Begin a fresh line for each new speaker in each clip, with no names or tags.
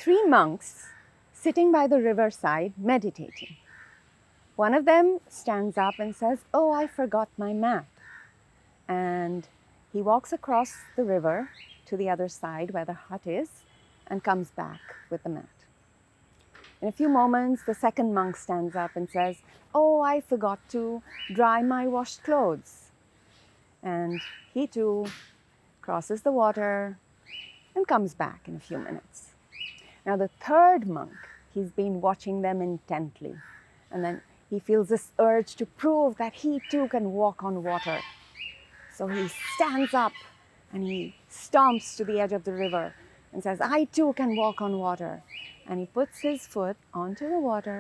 3 monks sitting by the riverside meditating. One of them stands up and says, "Oh, I forgot my mat." And he walks across the river to the other side where the hut is and comes back with the mat. In a few moments, the second monk stands up and says, "Oh, I forgot to dry my washed clothes." And he too crosses the water and comes back in a few minutes. Now the third monk, he's been watching them intently, and then he feels this urge to prove that he too can walk on water. So he stands up and he stomps to the edge of the river and says, "I too can walk on water." And he puts his foot onto the water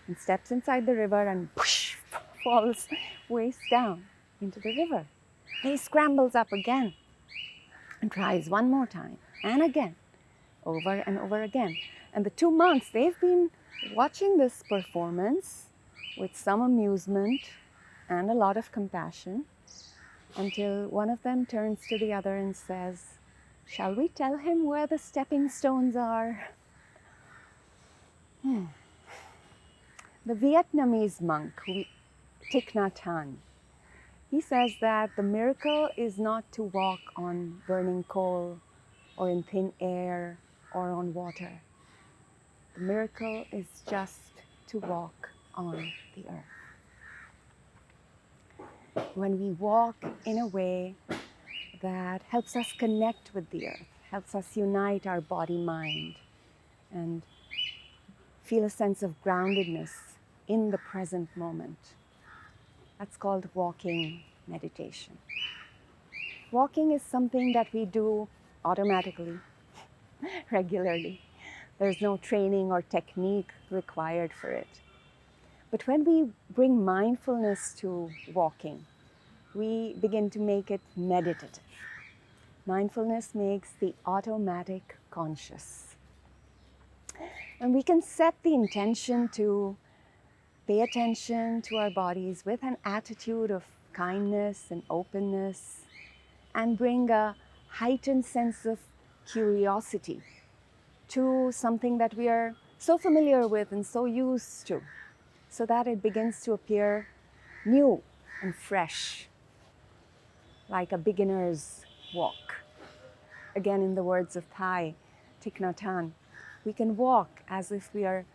and steps inside the river and whoosh, falls waist down into the river. And he scrambles up again and tries one more time and again, over and over again. And the 2 monks, they've been watching this performance with some amusement and a lot of compassion, until one of them turns to the other and says, "Shall we tell him where the stepping stones are?" The Vietnamese monk, Thich Nhat Hahn, he says that the miracle is not to walk on burning coal or in thin air or on water. The miracle is just to walk on the earth. When we walk in a way that helps us connect with the earth, helps us unite our body-mind and feel a sense of groundedness in the present moment. That's called walking meditation. Walking is something that we do automatically, regularly. There's no training or technique required for it. But when we bring mindfulness to walking, we begin to make it meditative. Mindfulness makes the automatic conscious. And we can set the intention to pay attention to our bodies with an attitude of kindness and openness, and bring a heightened sense of curiosity to something that we are so familiar with and so used to, so that it begins to appear new and fresh, like a beginner's walk. Again, in the words of Thich Nhat Hahn, we can walk as if we are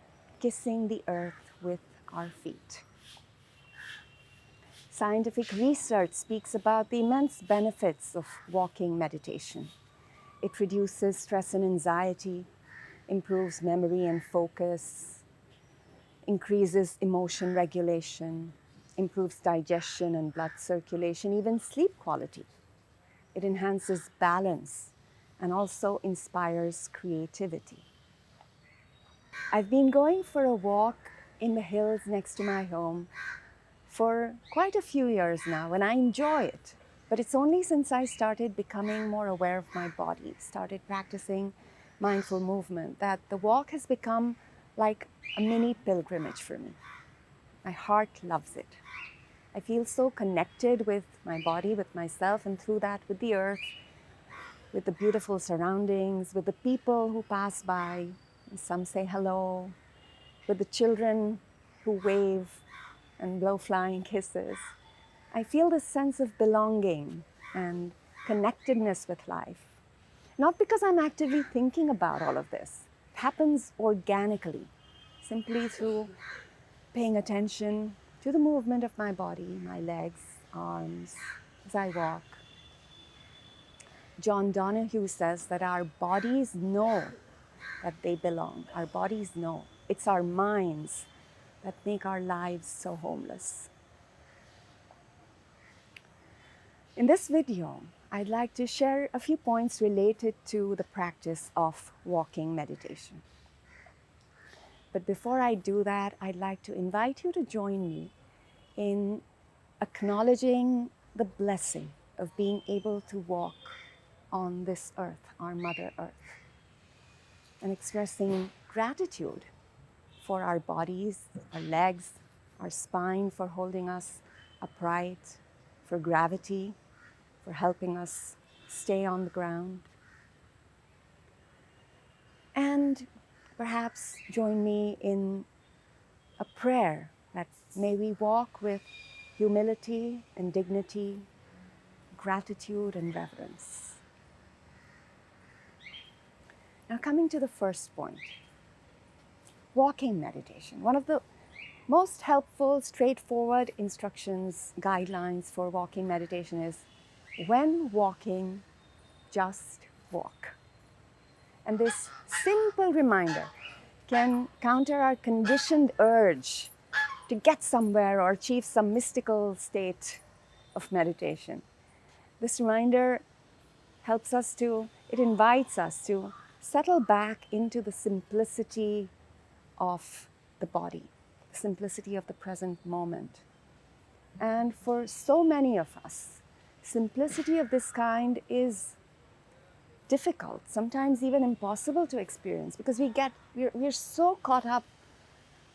kissing the earth with our feet. Scientific research speaks about the immense benefits of walking meditation. It reduces stress and anxiety, improves memory and focus, increases emotion regulation, improves digestion and blood circulation, even sleep quality. It enhances balance and also inspires creativity. I've been going for a walk in the hills next to my home for quite a few years now, and I enjoy it. But it's only since I started becoming more aware of my body, started practicing mindful movement, that the walk has become like a mini pilgrimage for me. My heart loves it. I feel so connected with my body, with myself, and through that with the earth, with the beautiful surroundings, with the people who pass by, and some say hello, with the children who wave and blow flying kisses. I feel this sense of belonging and connectedness with life. Not because I'm actively thinking about all of this. It happens organically, simply through paying attention to the movement of my body, my legs, arms, as I walk. John Donahue says that our bodies know that they belong. Our bodies know. It's our minds that make our lives so homeless. In this video, I'd like to share a few points related to the practice of walking meditation. But before I do that, I'd like to invite you to join me in acknowledging the blessing of being able to walk on this earth, our Mother Earth, and expressing gratitude for our bodies, our legs, our spine for holding us upright, for gravity, for helping us stay on the ground. And perhaps join me in a prayer that may we walk with humility and dignity, gratitude and reverence. Now, coming to the first point, walking meditation. One of the most helpful, straightforward instructions, guidelines for walking meditation is, when walking, just walk. And this simple reminder can counter our conditioned urge to get somewhere or achieve some mystical state of meditation. This reminder it invites us to settle back into the simplicity of the body, the simplicity of the present moment. And for so many of us, simplicity of this kind is difficult, sometimes even impossible to experience, because we're so caught up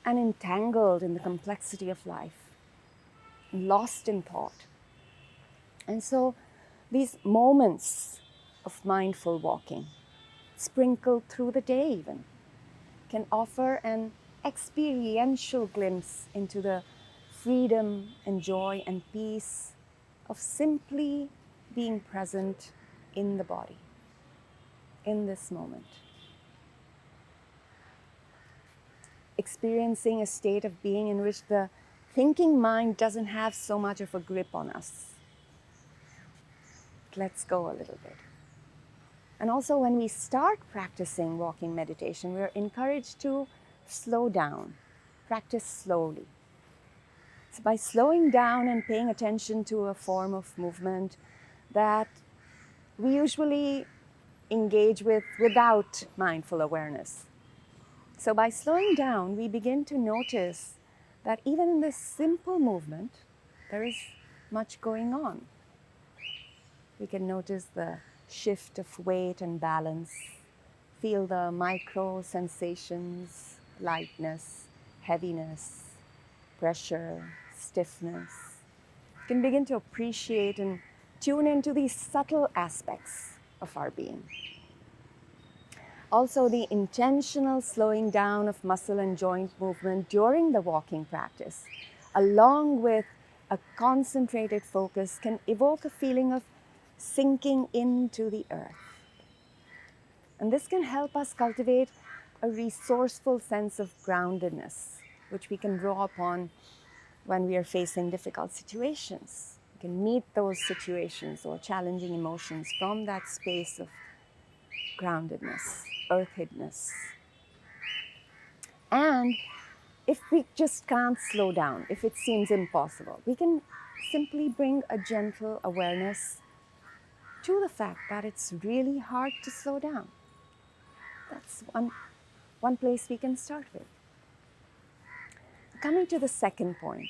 and entangled in the complexity of life, lost in thought. And so these moments of mindful walking, sprinkled through the day even, can offer an experiential glimpse into the freedom and joy and peace of simply being present in the body, in this moment. Experiencing a state of being in which the thinking mind doesn't have so much of a grip on us. Let's go a little bit. And also, when we start practicing walking meditation, we're encouraged to slow down, practice slowly. So by slowing down and paying attention to a form of movement that we usually engage with without mindful awareness. So by slowing down, we begin to notice that even in this simple movement, there is much going on. We can notice the shift of weight and balance, feel the micro sensations, lightness, heaviness, pressure, stiffness. We can begin to appreciate and tune into these subtle aspects of our being. Also, the intentional slowing down of muscle and joint movement during the walking practice, along with a concentrated focus, can evoke a feeling of sinking into the earth. And this can help us cultivate a resourceful sense of groundedness, which we can draw upon when we are facing difficult situations. We can meet those situations or challenging emotions from that space of groundedness, earthedness. And if we just can't slow down, if it seems impossible, we can simply bring a gentle awareness to the fact that it's really hard to slow down. That's one place we can start with. Coming to the second point,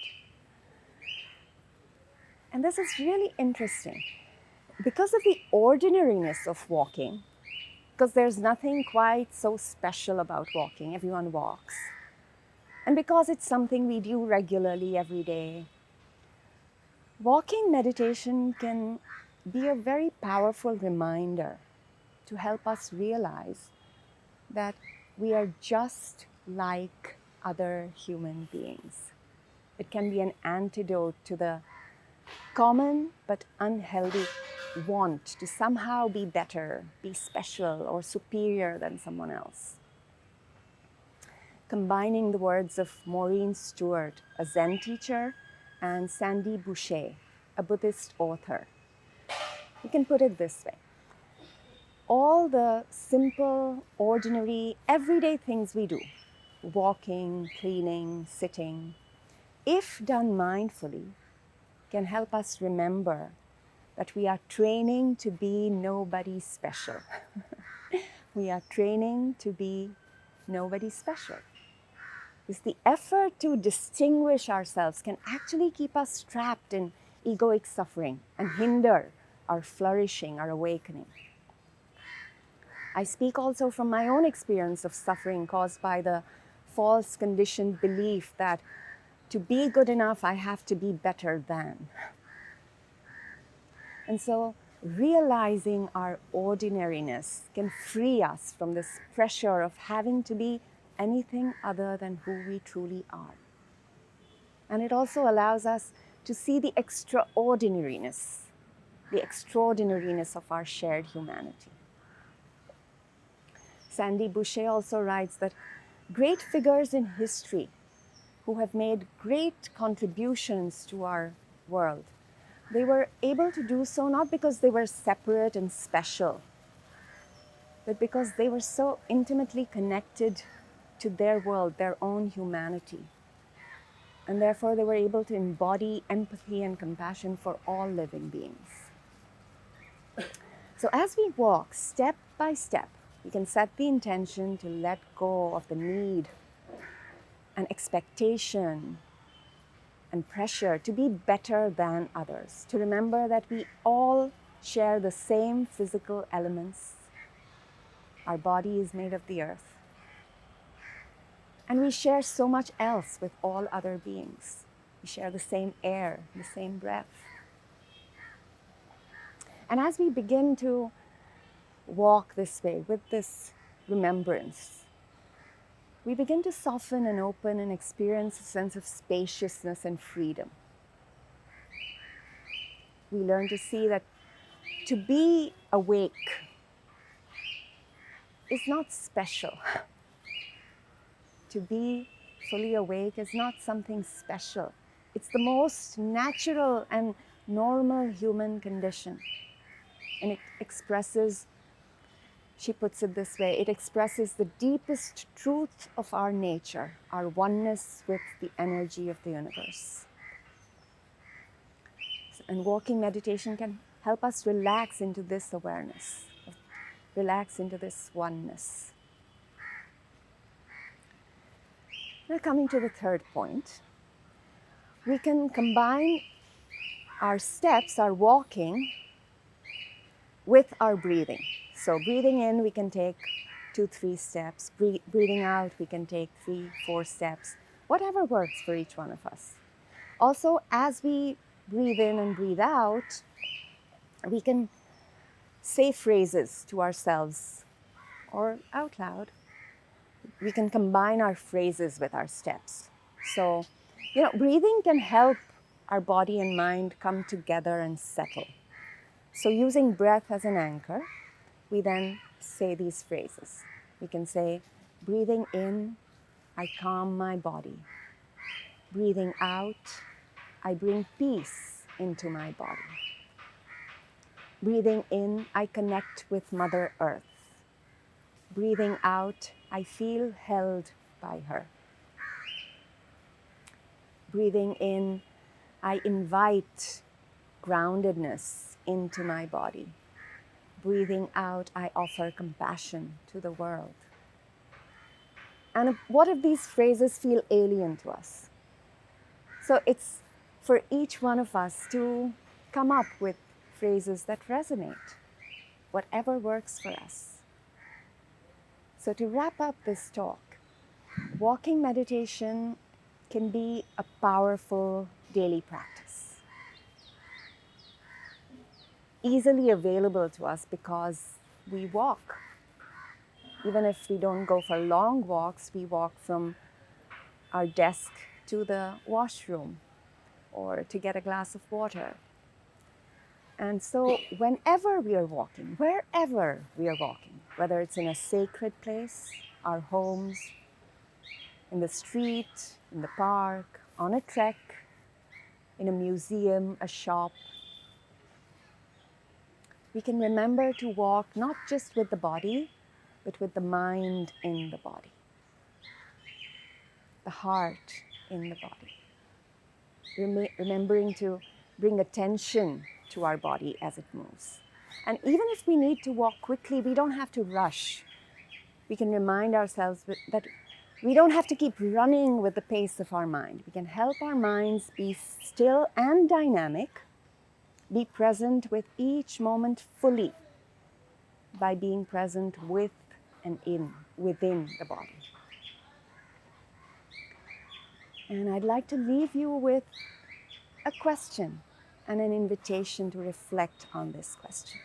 and this is really interesting. Because of the ordinariness of walking, because there's nothing quite so special about walking, everyone walks, and because it's something we do regularly every day, walking meditation can be a very powerful reminder to help us realize that we are just like other human beings. It can be an antidote to the common but unhealthy want to somehow be better, be special or superior than someone else. Combining the words of Maureen Stewart, a Zen teacher, and Sandy Boucher, a Buddhist author, we can put it this way. All the simple, ordinary, everyday things we do, walking, cleaning, sitting, if done mindfully, can help us remember that we are training to be nobody special. We are training to be nobody special. Because the effort to distinguish ourselves can actually keep us trapped in egoic suffering and hinder our flourishing, our awakening. I speak also from my own experience of suffering caused by the false conditioned belief that to be good enough, I have to be better than. And so realizing our ordinariness can free us from this pressure of having to be anything other than who we truly are. And it also allows us to see the extraordinariness of our shared humanity. Sandy Boucher also writes that great figures in history who have made great contributions to our world, they were able to do so not because they were separate and special, but because they were so intimately connected to their world, their own humanity. And therefore they were able to embody empathy and compassion for all living beings. So as we walk step by step, we can set the intention to let go of the need and expectation and pressure to be better than others, to remember that we all share the same physical elements. Our body is made of the earth. And we share so much else with all other beings. We share the same air, the same breath. And as we begin to walk this way with this remembrance, we begin to soften and open and experience a sense of spaciousness and freedom. We learn to see that to be awake is not special. To be fully awake is not something special. It's the most natural and normal human condition. And it expresses, she puts it this way, it expresses the deepest truth of our nature, our oneness with the energy of the universe. And walking meditation can help us relax into this awareness, relax into this oneness. Now coming to the third point, we can combine our steps, our walking, with our breathing. So breathing in, we can take 2-3 steps. Breathing out, we can take 3-4 steps. Whatever works for each one of us. Also, as we breathe in and breathe out, we can say phrases to ourselves or out loud. We can combine our phrases with our steps. So, breathing can help our body and mind come together and settle. So using breath as an anchor, we then say these phrases. We can say, breathing in, I calm my body. Breathing out, I bring peace into my body. Breathing in, I connect with Mother Earth. Breathing out, I feel held by her. Breathing in, I invite groundedness into my body. Breathing out, I offer compassion to the world. And what if these phrases feel alien to us? So it's for each one of us to come up with phrases that resonate, whatever works for us. So to wrap up this talk, walking meditation can be a powerful daily practice, easily available to us because we walk. Even if we don't go for long walks, we walk from our desk to the washroom or to get a glass of water. And so whenever we are walking, wherever we are walking, whether it's in a sacred place, our homes, in the street, in the park, on a trek, in a museum, a shop, we can remember to walk not just with the body, but with the mind in the body, the heart in the body. Remembering to bring attention to our body as it moves. And even if we need to walk quickly, we don't have to rush. We can remind ourselves that we don't have to keep running with the pace of our mind. We can help our minds be still and dynamic, be present with each moment fully by being present with and within the body. And I'd like to leave you with a question. and an invitation to reflect on this question.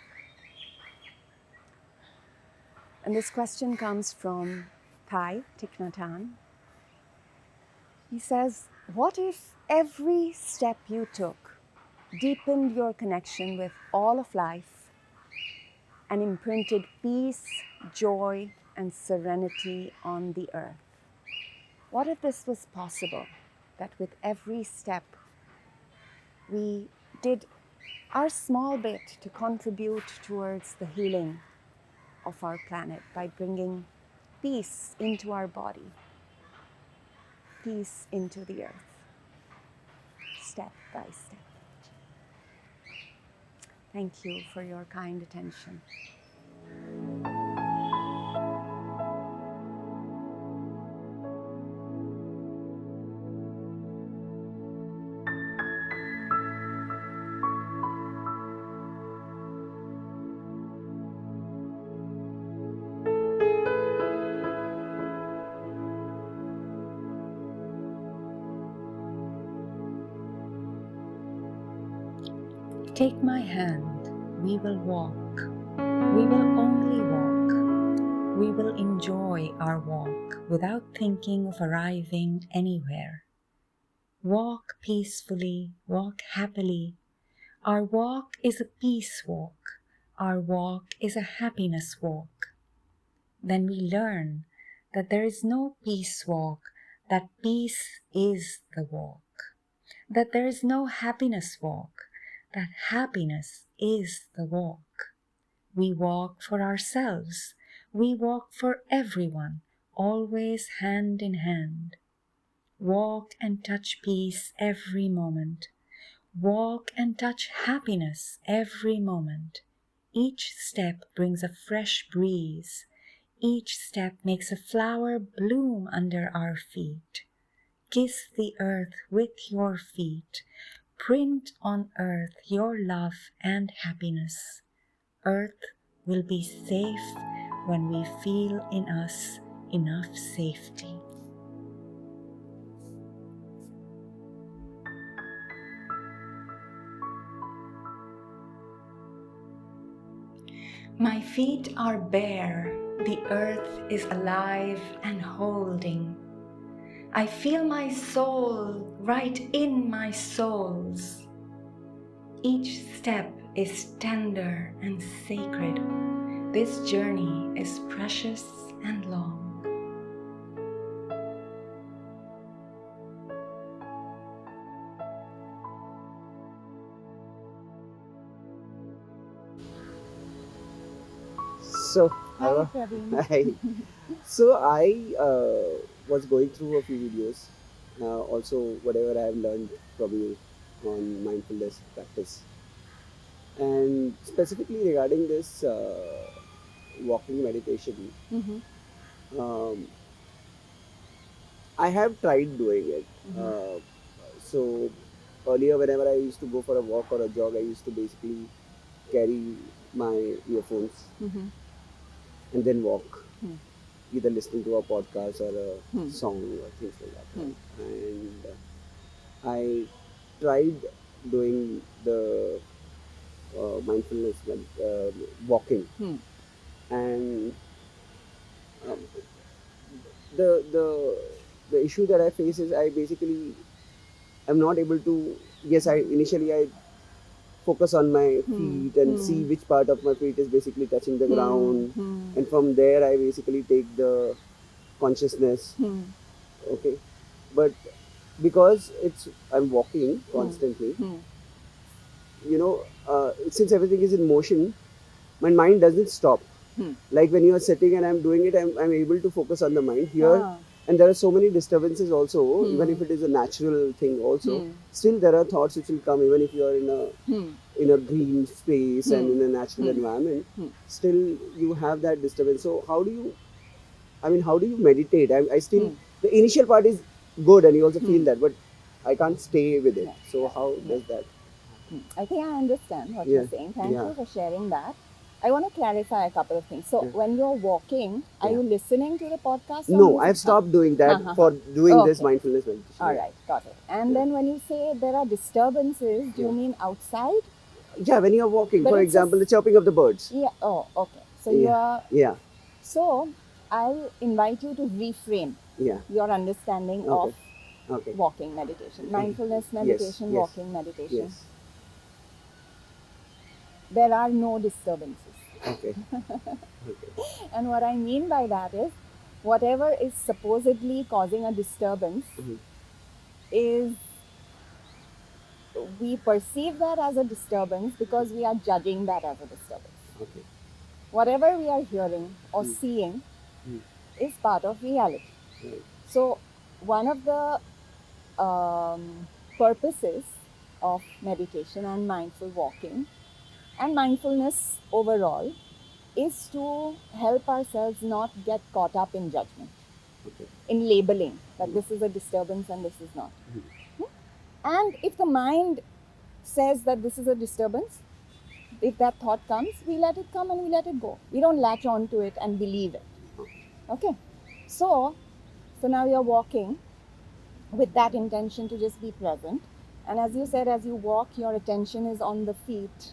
And this question comes from Thich Nhat Hahn. He says, what if every step you took deepened your connection with all of life and imprinted peace, joy, and serenity on the earth? What if this was possible, that with every step we did our small bit to contribute towards the healing of our planet by bringing peace into our body, peace into the earth, step by step. Thank you for your kind attention. Take my hand, we will walk. We will only walk. We will enjoy our walk without thinking of arriving anywhere. Walk peacefully, walk happily. Our walk is a peace walk. Our walk is a happiness walk. Then we learn that there is no peace walk, that peace is the walk. That there is no happiness walk, that happiness is the walk. We walk for ourselves. We walk for everyone, always hand in hand. Walk and touch peace every moment. Walk and touch happiness every moment. Each step brings a fresh breeze. Each step makes a flower bloom under our feet. Kiss the earth with your feet. Print on earth your love and happiness. Earth will be safe when we feel in us enough safety. My feet are bare, the earth is alive and holding. I feel my soul right in my soles. Each step is tender and sacred. This journey is precious and long.
So,
Hi, Praveen.
I was going through a few videos, also whatever I have learned from you on mindfulness practice, and specifically regarding this walking meditation. Um, I have tried doing it. So earlier, whenever I used to go for a walk or a jog, I used to basically carry my earphones and then walk, either listening to a podcast or a song or things like that. Right? And I tried doing the mindfulness walking, and um, the the the issue that I face is I basically am not able to. Yes, I focus on my feet and see which part of my feet is basically touching the ground, and from there I basically take the consciousness. Okay, but because I'm walking constantly, since everything is in motion, my mind doesn't stop. Like when you are sitting and I'm doing it, I'm able to focus on the mind here. And there are so many disturbances also, even if it is a natural thing also, still there are thoughts which will come even if you are in a green space and in a natural environment. Still you have that disturbance. So how do you meditate? I still, the initial part is good and you also feel that, but I can't stay with it. So how does that?
I think I understand what
Yeah,
you're saying. Thank
yeah.
you for sharing that. I want to clarify a couple of things. So
Yeah.
when you're walking, are
Yeah.
you listening to the podcast? Or
No,
music?
I've stopped doing that
Ha, ha,
for
ha.
doing this
Okay.
mindfulness meditation.
All
Yeah.
right, got it. And
Yeah.
then when you say there are disturbances, do you
Yeah.
mean outside?
Yeah, when you're walking,
But
for
it's a
example, the chirping of the birds.
yeah. Oh, okay. So you
Yeah.
are.
Yeah.
So I'll invite you to reframe
Yeah.
your understanding of
Okay. Okay.
walking meditation, mindfulness
Yes.
meditation,
Yes.
walking meditation.
Yes.
There are no disturbances.
Okay. Okay.
And what I mean by that is, whatever is supposedly causing a disturbance
Mhm.
is, we perceive that as a disturbance because we are judging that as a disturbance.
Okay.
Whatever we are hearing or
Mm.
seeing
Mm.
is part of reality.
Right.
So, one of the purposes of meditation and mindful walking and mindfulness overall is to help ourselves not get caught up in judgment,
Okay.
in labeling that
Mm.
this is a disturbance and this is not.
Mm.
And if the mind says that this is a disturbance, if that thought comes, we let it come and we let it go. We don't latch on to it and believe it. Okay. So now you're walking with that intention to just be present. And as you said, as you walk, your attention is on the feet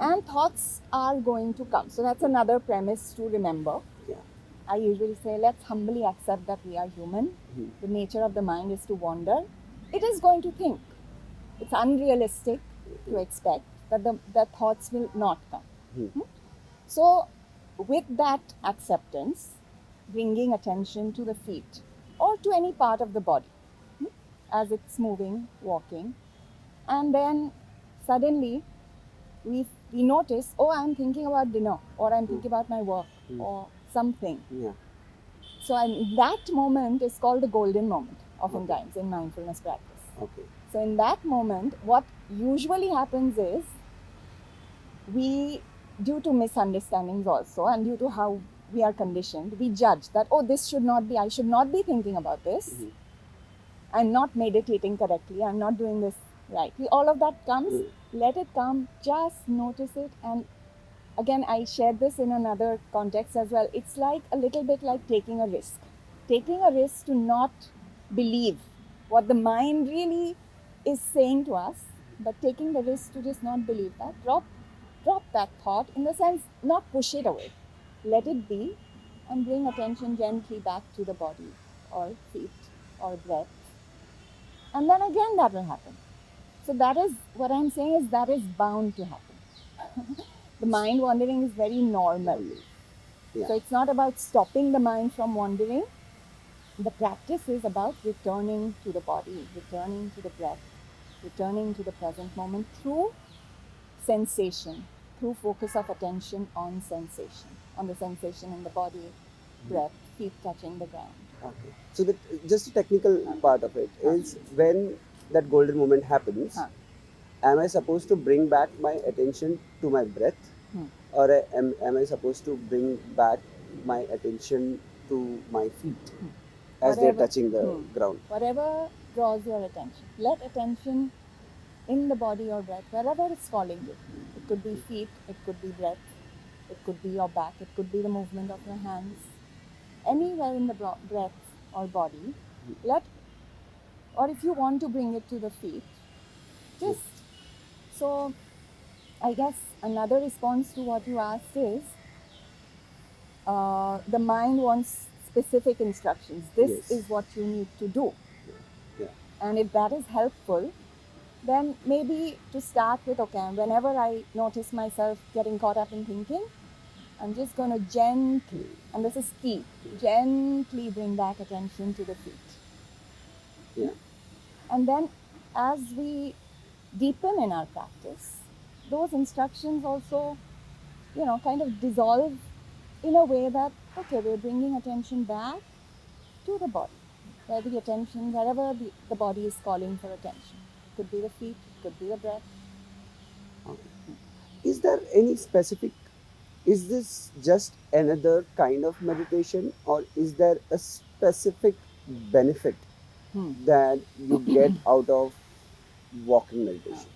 and thoughts are going to come. So that's another premise to remember.
Yeah.
I usually say, let's humbly accept that we are human.
Mm.
The nature of the mind is to wander. It is going to think. It's unrealistic to expect that the thoughts will not come.
Mm.
So, with that acceptance, bringing attention to the feet or to any part of the body as it's moving, walking, and then suddenly we notice, oh, I'm thinking about dinner, or I'm thinking about my work, or something.
Yeah.
So that moment is called the golden moment, oftentimes in mindfulness practice.
Okay.
So in that moment, what usually happens is we, due to misunderstandings also, and due to how we are conditioned, we judge that, oh, this should not be, I should not be thinking about this.
Mm-hmm.
I'm not meditating correctly. I'm not doing this rightly. All of that comes, let it come, just notice it. And again, I shared this in another context as well. It's like a little bit like taking a risk. Taking a risk to not believe what the mind really is saying to us, but taking the risk to just not believe that. Drop that thought, in the sense, not push it away. Let it be and bring attention gently back to the body or feet or breath. And then again that will happen. So that is what I'm saying, is that is bound to happen. The mind wandering is very normal.
Yeah.
So it's not about stopping the mind from wandering. The practice is about returning to the body, returning to the breath, returning to the present moment through sensation, through focus of attention on sensation, on the sensation in the body, breath, feet touching the ground.
Okay. So just the technical part of it is, when that golden moment happens, am I supposed to bring back my attention to my breath, or am I supposed to bring back my attention to my feet as they're touching the ground?
Whatever draws your attention. Let attention in the body or breath, wherever it's calling you. It could be feet, it could be breath, it could be your back, it could be the movement of your hands. Anywhere in the breath or body, or if you want to bring it to the feet, just. So I guess another response to what you asked is, the mind wants specific instructions. This is what you need to do.
Yeah.
And if that is helpful, then maybe to start with, okay, whenever I notice myself getting caught up in thinking, I'm just going to gently, and this is key, gently bring back attention to the feet.
Yeah.
And then as we deepen in our practice, those instructions also, kind of dissolve in a way that, okay, we're bringing attention back to the body, where the attention, wherever the body is calling for attention. It could be the feet, it could be the breath.
Is there any specific, is this just another kind of meditation, or is there a specific benefit that you get out of walking meditation?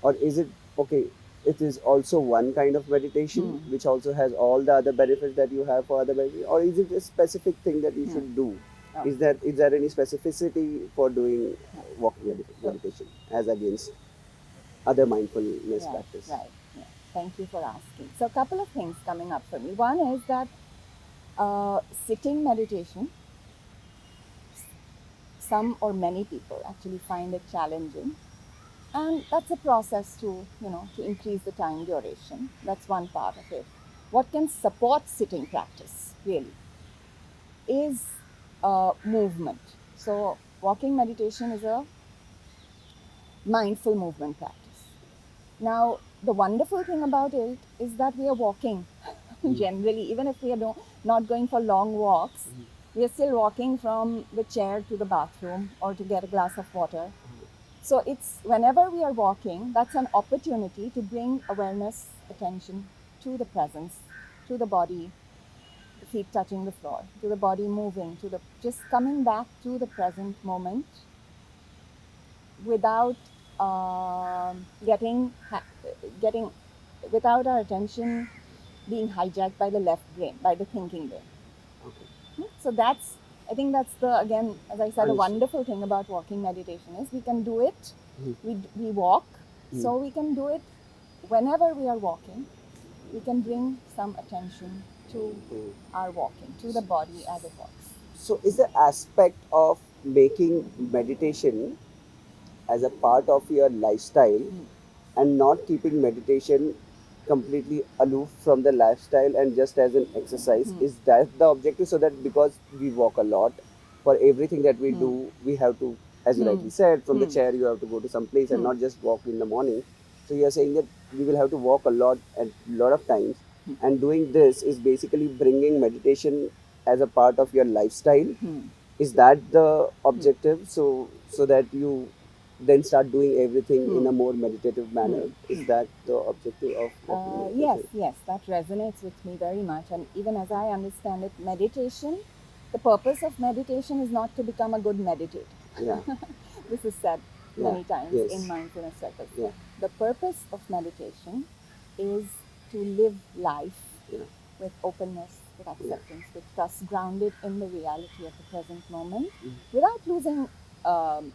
Or is it, okay, it is also one kind of meditation which also has all the other benefits that you have for other benefits, or is it a specific thing that you should do?
Oh.
Is there any specificity for doing walking
So,
meditation as against other mindfulness
right,
practice?
right. Yeah. Thank you for asking. So, a couple of things coming up for me. One is that sitting meditation, some or many people actually find it challenging, and that's a process to to increase the time duration. That's one part of it. What can support sitting practice really is movement. So, walking meditation is a mindful movement practice. Now, the wonderful thing about it is that we are walking generally, even if we are not going for long walks, we are still walking from the chair to the bathroom or to get a glass of water. So, it's whenever we are walking, that's an opportunity to bring awareness, attention to the presence, to the body, the feet touching the floor, to the body moving, to the just coming back to the present moment without getting without our attention being hijacked by the left brain, by the thinking brain.
Okay.
So that's, I think that's the, again, as I said, a
Understood.
wonderful thing about walking meditation is we can do it.
Mhm.
We walk,
Mhm.
so we can do it whenever we are walking. We can bring some attention to
Mhm.
our walking, to the body as it walks.
So, is the aspect of making meditation as a part of your lifestyle and not keeping meditation completely aloof from the lifestyle and just as an exercise, is that the objective? So that because we walk a lot, for everything that we do, we have to, as you rightly said, from the chair you have to go to some place and not just walk in the morning. So you are saying that we will have to walk a lot and lot of times, and doing this is basically bringing meditation as a part of your lifestyle. Is that the objective? So that you then start doing everything in a more meditative manner. Is that the objective of walking
Yes,
meditation?
yes, that resonates with me very much. And even as I understand it, meditation, the purpose of meditation is not to become a good meditator.
Yeah.
This is said
Yeah.
many times in
Yes.
mindfulness circles.
Yeah.
The purpose of meditation is to live life
Yeah.
with openness, with
Yeah.
acceptance, with trust, grounded in the reality of the present moment, without losing, um,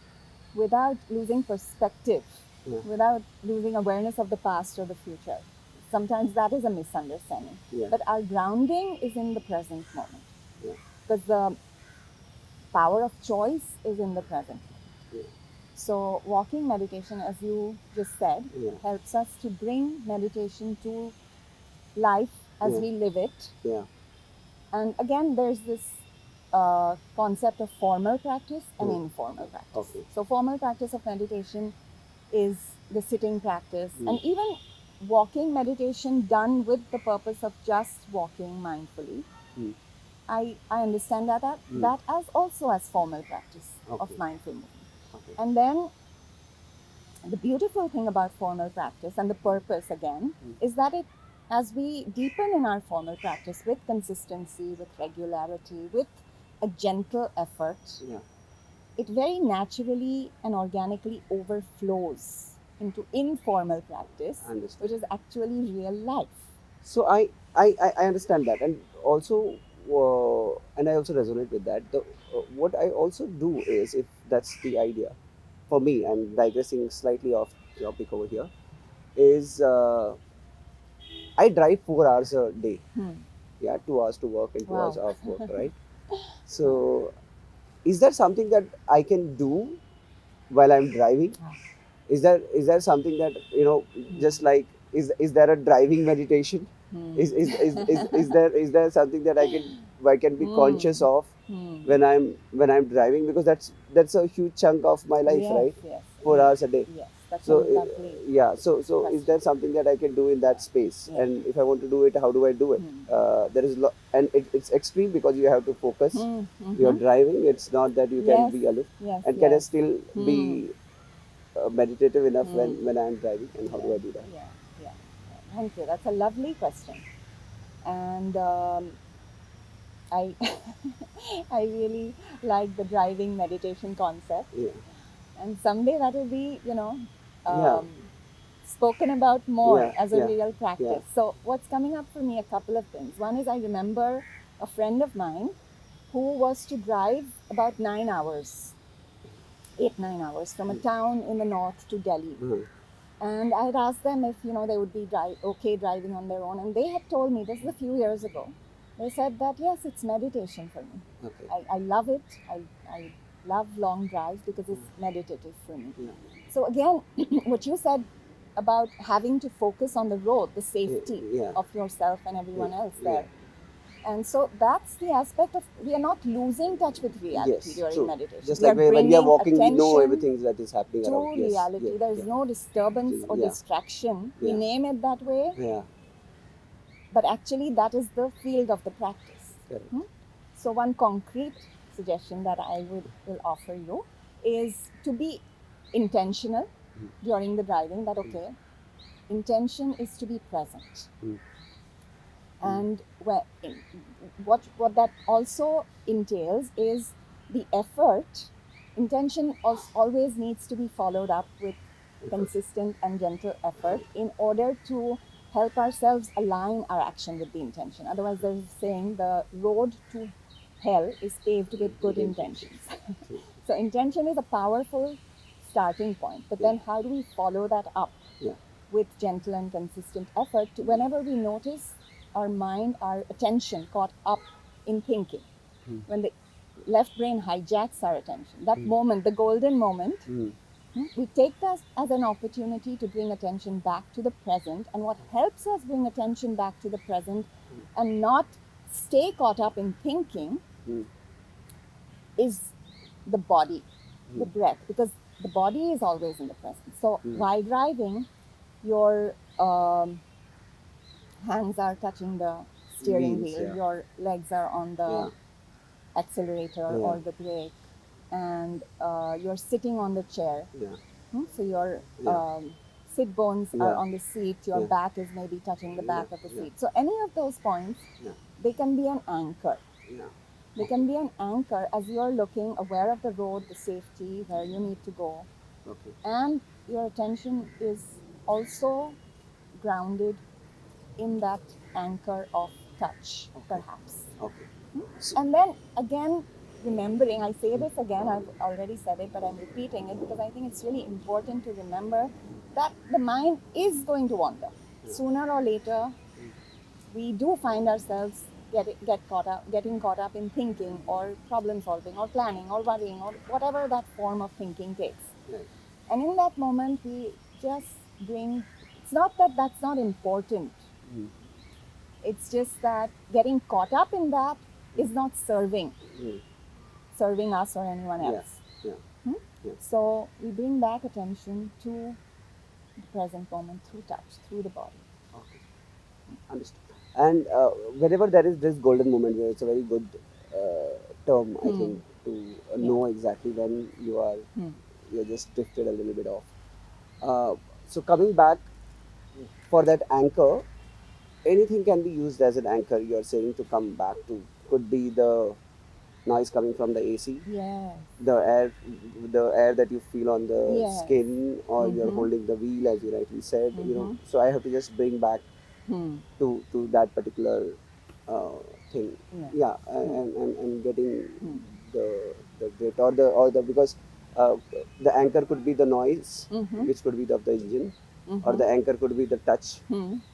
without losing perspective,
Yeah.
without losing awareness of the past or the future. Sometimes that is a misunderstanding.
Yeah.
But our grounding is in the present moment,
Yeah.
because the power of choice is in the present.
Yeah.
So, walking meditation, as you just said,
Yeah.
helps us to bring meditation to life as
Yeah.
we live it.
Yeah.
And again, there's this concept of formal practice and informal practice.
Okay.
So, formal practice of meditation is the sitting practice, and even walking meditation done with the purpose of just walking mindfully. I understand that as also as formal practice of
Okay.
mindful movement.
Okay.
And then the beautiful thing about formal practice and the purpose again is that it, as we deepen in our formal practice with consistency, with regularity, with a gentle effort,
Yeah.
it very naturally and organically overflows into informal practice,
Understood.
which is actually real life.
So I understand that, and also and I also resonate with that. What I also do is, if that's the idea, for me, I'm digressing slightly off topic over here, is I drive 4 hours a day. Yeah, 2 hours to work and 2 hours
Wow.
off work, right? So is that something that I can do while I'm driving? Is there something that just like, is there a driving meditation? Is there something that I can be conscious of when I'm driving, because that's a huge chunk of my life,
Yes,
right?
yes,
4 hours a day.
yes. That's a
So
lovely
yeah, so is
question.
there something that I can do in that space?
Yeah.
And if I want to do it, how do I do it? There is and it's extreme because you have to focus. You're driving. It's not that you can
Yes,
be aloof.
yes,
And can I
yes.
still be meditative enough when I'm driving? And how
Yeah,
do I do that?
yeah, yeah. Thank you. That's a lovely question. And I, I really like the driving meditation concept.
Yeah.
And someday that will be,
Yeah.
um, spoken about more
Yeah,
as a
yeah,
real practice.
yeah.
So what's coming up for me, a couple of things. One is I remember a friend of mine who was to drive about 9 hours, 8, 9 hours from a town in the north to Delhi. And I had asked them if, they would be okay driving on their own. And they had told me, this is a few years ago, they said that, yes, it's meditation for me.
Okay.
I love it. I love long drives because it's meditative for me.
Yeah.
So again, what you said about having to focus on the road, the safety
Yeah.
of yourself and everyone
Yeah.
else
Yeah.
there. And so that's the aspect of, we are not losing touch with reality
Yes,
during
true.
meditation.
Just
We are
like when we are
bringing
walking, we know
attention
everything that is happening
to
around. Yes.
reality.
Yeah.
There is
Yeah.
no disturbance or
Yeah.
distraction. We
Yeah.
name it that way,
Yeah.
but actually that is the field of the practice.
Correct.
So one concrete suggestion that I will offer you is to be intentional during the driving, that okay, intention is to be present. And what that also entails is the effort. Intention always needs to be followed up with consistent and gentle effort in order to help ourselves align our action with the intention. Otherwise, there's a saying, the road to hell is paved with good intentions.
True.
So intention is a powerful starting point, but then how do we follow that up
Yeah.
with gentle and consistent effort whenever we notice our mind, our attention caught up in thinking? When the left brain hijacks our attention, that moment, the golden moment, we take that as an opportunity to bring attention back to the present. And what helps us bring attention back to the present and not stay caught up in thinking is the body, the breath, because the body is always in the present. So while driving, your hands are touching the steering
Wheels,
wheel,
yeah.
your legs are on the
Yeah.
accelerator
Yeah.
or the brake, and you're sitting on the chair.
Yeah.
So your
Yeah.
sit bones are
Yeah.
on the seat, your
Yeah.
back is maybe touching the back of the
Yeah.
seat. So any of those points,
Yeah.
they can be an anchor.
Yeah.
They can be an anchor as you're looking, aware of the road, the safety, where you need to go.
Okay.
And your attention is also grounded in that anchor of touch, perhaps.
Okay.
And then again, remembering, I say this again, I've already said it, but I'm repeating it because I think it's really important to remember that the mind is going to wander. Sooner or later, we do find ourselves getting caught up in thinking or problem solving or planning or worrying or whatever that form of thinking takes.
Right.
And in that moment, we just bring, it's not that that's not important. It's just that getting caught up in that is not serving us or anyone
Yeah.
else.
Yeah. Yeah.
So we bring back attention to the present moment through touch, through the body.
Okay. Understood. And whenever there is this golden moment, where it's a very good term, I think, to know exactly when you're just drifted a little bit off. So coming back for that anchor, anything can be used as an anchor. You're saying to come back to, could be the noise coming from the AC,
Yes.
the air that you feel on the
Yes.
skin, or you're holding the wheel, as you rightly said. So I have to just bring back to that particular thing. Yeah, and getting the grit or the because the anchor could be the noise, which could be of the engine, or the anchor could be the touch,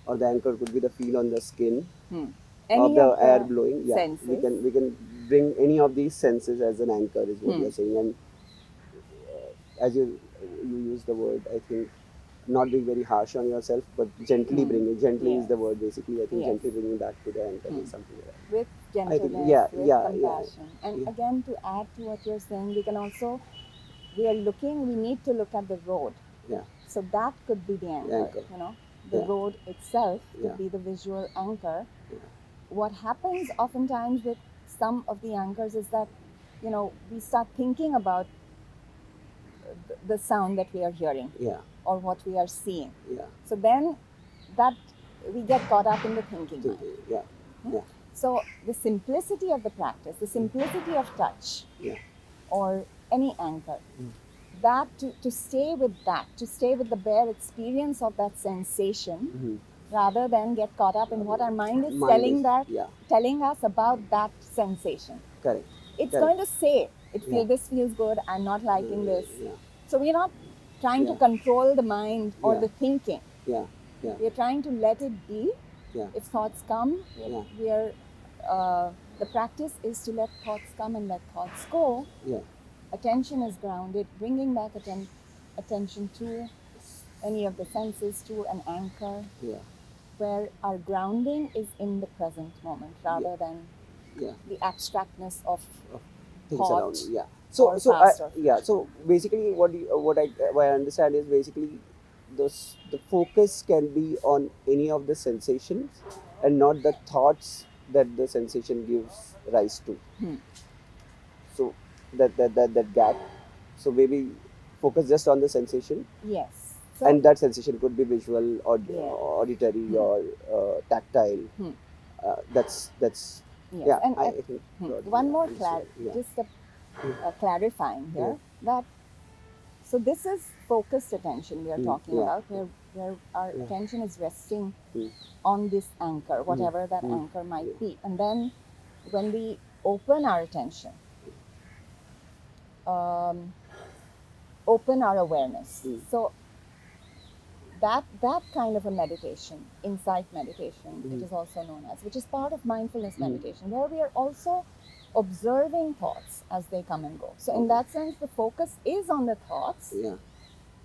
or the anchor could be the feel on the skin, of
Any
the
of
air
the
blowing. Yeah,
senses.
we can bring any of these senses as an anchor, is what you're saying. And as you use the word, I think, not being very harsh on yourself, but gently bringing. Gently is the word, basically. I think gently bringing back to the anchor is something like that.
With
I think,
gentleness, with compassion. And
yeah.
again, to add to what you're saying, we need to look at the road.
Yeah.
So that could be the anchor. The road itself could be the visual anchor. What happens oftentimes with some of the anchors is that, we start thinking about the sound that we are hearing, or what we are seeing. So then that we get caught up in the thinking mind. So the simplicity of the practice, the simplicity of touch, or any anchor, that to stay with that, to stay with the bare experience of that sensation, rather than get caught up in what our mind is telling us about that sensation.
Correct.
It's
Correct.
going to say
Yeah.
this feels good, I'm not liking this.
Yeah.
So we're not trying to
Yeah.
control the mind or
Yeah.
the thinking.
Yeah. Yeah.
We're trying to let it be.
Yeah.
If thoughts come,
Yeah.
the practice is to let thoughts come and let thoughts go.
Yeah.
Attention is grounded, bringing back attention to any of the senses, to an anchor,
Yeah.
where our grounding is in the present moment rather than
Yeah.
the abstractness of
Things
thought
around you. Yeah.
or
So
past or
yeah.
future.
So basically, what I understand is basically the focus can be on any of the sensations and not the thoughts that the sensation gives rise to. So that gap. So maybe focus just on the sensation,
Yes. So
and that sensation could be visual or
yeah.
auditory or tactile. That's
Yes.
yeah.
And
I think
one more
understood. Yeah.
just clarifying
Yeah.
here that so this is focused attention we are talking
Yeah.
about, where our
Yeah.
attention is resting
Mm.
on this anchor, whatever that
Mm.
anchor might
Yeah.
be. And then when we open our attention, um, open our awareness.
Mm.
So that kind of a meditation, insight meditation, it is also known as, which is part of mindfulness meditation, where we are also observing thoughts as they come and go. So in
Okay.
that sense, the focus is on the thoughts
Yeah.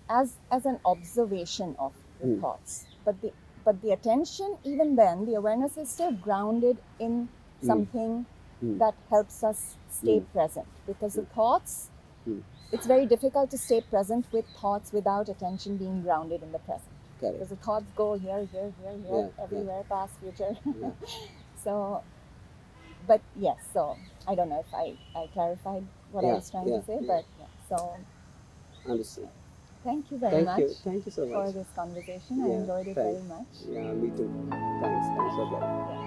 as an observation of the thoughts, but the attention, even then the awareness is still grounded in something that helps us stay present, because the thoughts, it's very difficult to stay present with thoughts without attention being grounded in the present.
Correct.
Because the thoughts go here, everywhere, past, future.
Yeah.
So, but yes, so I don't know if I clarified what I
Yeah.
was trying
Yeah.
to say,
Yeah.
but yeah. So
Understood.
thank you very
Thank
much
you. Thank you so much.
for this conversation. I
Yeah.
enjoyed it very
Thanks.
much.
Yeah. Me too. Thanks. Thanks for that.
Yeah.